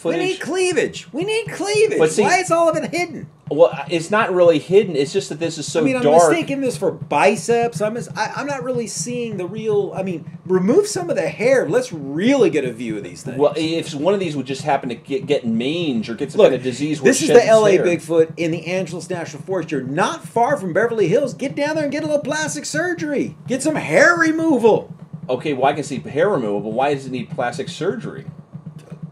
footage. We need cleavage. We need cleavage. But see, why is all of it hidden? Well, it's not really hidden. It's just that this is so I mean, I'm dark. mistaking this for biceps. I'm not really seeing the real. I mean, remove some of the hair. Let's really get a view of these things. Well, if one of these would just happen to get mange or get some kind of disease, where this is the LA Bigfoot in the Angeles National Forest. You're not far from Beverly Hills. Get down there and get a little plastic surgery. Get some hair removal. Okay, well, I can see hair removal, but why does it need plastic surgery?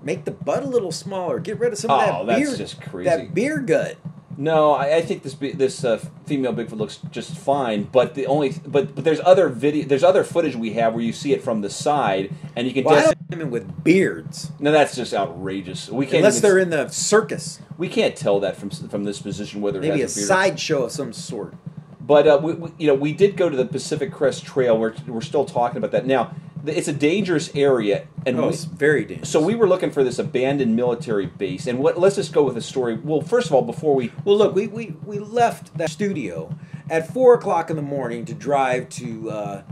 Make the butt a little smaller. Get rid of some of that beard. That's just crazy. That beer gut. No, I think this female Bigfoot looks just fine. But there's other there's other footage we have where you see it from the side, and you can. Well, I don't women with beards. No, that's just outrageous. We can't unless they're in the circus. We can't tell that from this position whether maybe it has a sideshow of some sort. But we did go to the Pacific Crest Trail. We're still talking about that now. It's a dangerous area, and it's very dangerous. So we were looking for this abandoned military base, and let's just go with the story. Well, first of all, before we look, we left that studio at 4 o'clock in the morning to drive to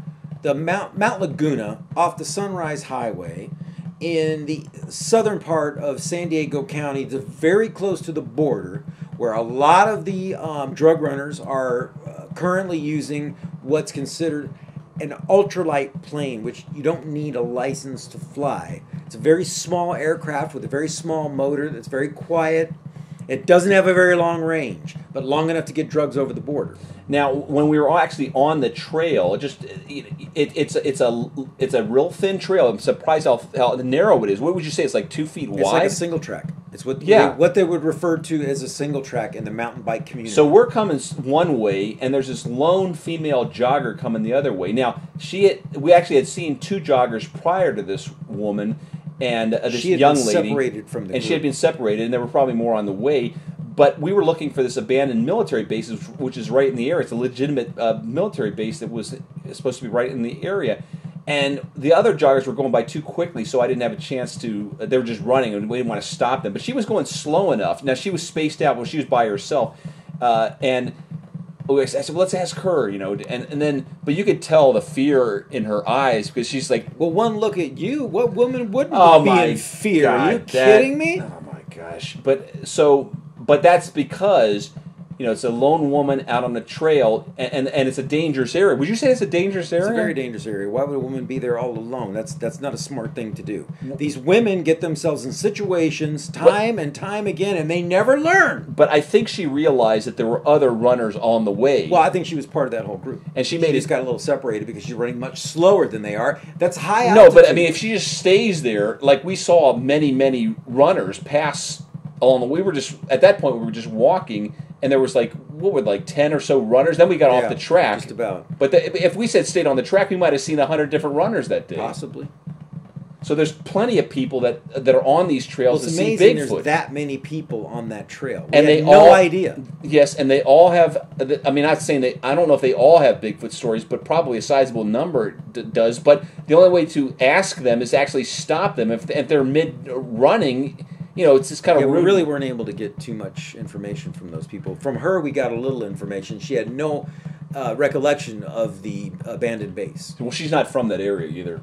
the Mount Laguna off the Sunrise Highway in the southern part of San Diego County, very close to the border, where a lot of the drug runners are currently using what's considered an ultralight plane, which you don't need a license to fly. It's a very small aircraft with a very small motor that's very quiet. It doesn't have a very long range, but long enough to get drugs over the border. Now, when we were actually on the trail, it's a real thin trail. I'm surprised how narrow it is. What would you say? It's like 2 feet wide. It's like a single track. It's what they would refer to as a single track in the mountain bike community. So we're coming one way, and there's this lone female jogger coming the other way. Now, we actually had seen 2 joggers prior to this woman, and this young lady. Separated from the group. She had been separated, and there were probably more on the way. But we were looking for this abandoned military base, which is right in the area. It's a legitimate military base that was supposed to be right in the area. And the other joggers were going by too quickly, so I didn't have a chance to. They were just running, and we didn't want to stop them. But she was going slow enough. Now, she was spaced out when she was by herself. And I said, well, let's ask her, And then, but you could tell the fear in her eyes, because she's like, well, one look at you. What woman wouldn't be in fear? God, are you kidding me? Oh, my gosh. But that's because, it's a lone woman out on the trail, and it's a dangerous area. Would you say it's a dangerous area? It's a very dangerous area. Why would a woman be there all alone? That's not a smart thing to do. These women get themselves in situations time and time again, and they never learn. But I think she realized that there were other runners on the way. Well, I think she was part of that whole group. And she just got a little separated because she's running much slower than they are. That's high altitude. No, but I mean, if she just stays there, like we saw many runners pass along the way. At that point, we were just walking, and there was 10 or so runners. Then we got off the track. Just about. But if we stayed on the track, we might have seen 100 different runners that day. Possibly. So there's plenty of people that are on these trails to see Bigfoot. There's that many people on that trail. And they no idea. Yes, and they all have. I mean, not saying I don't know if they all have Bigfoot stories, but probably a sizable number does. But the only way to ask them is to actually stop them if they're mid running. It's just kind of rude. We really weren't able to get too much information from those people. From her, we got a little information. She had no recollection of the abandoned base. Well, she's not from that area either.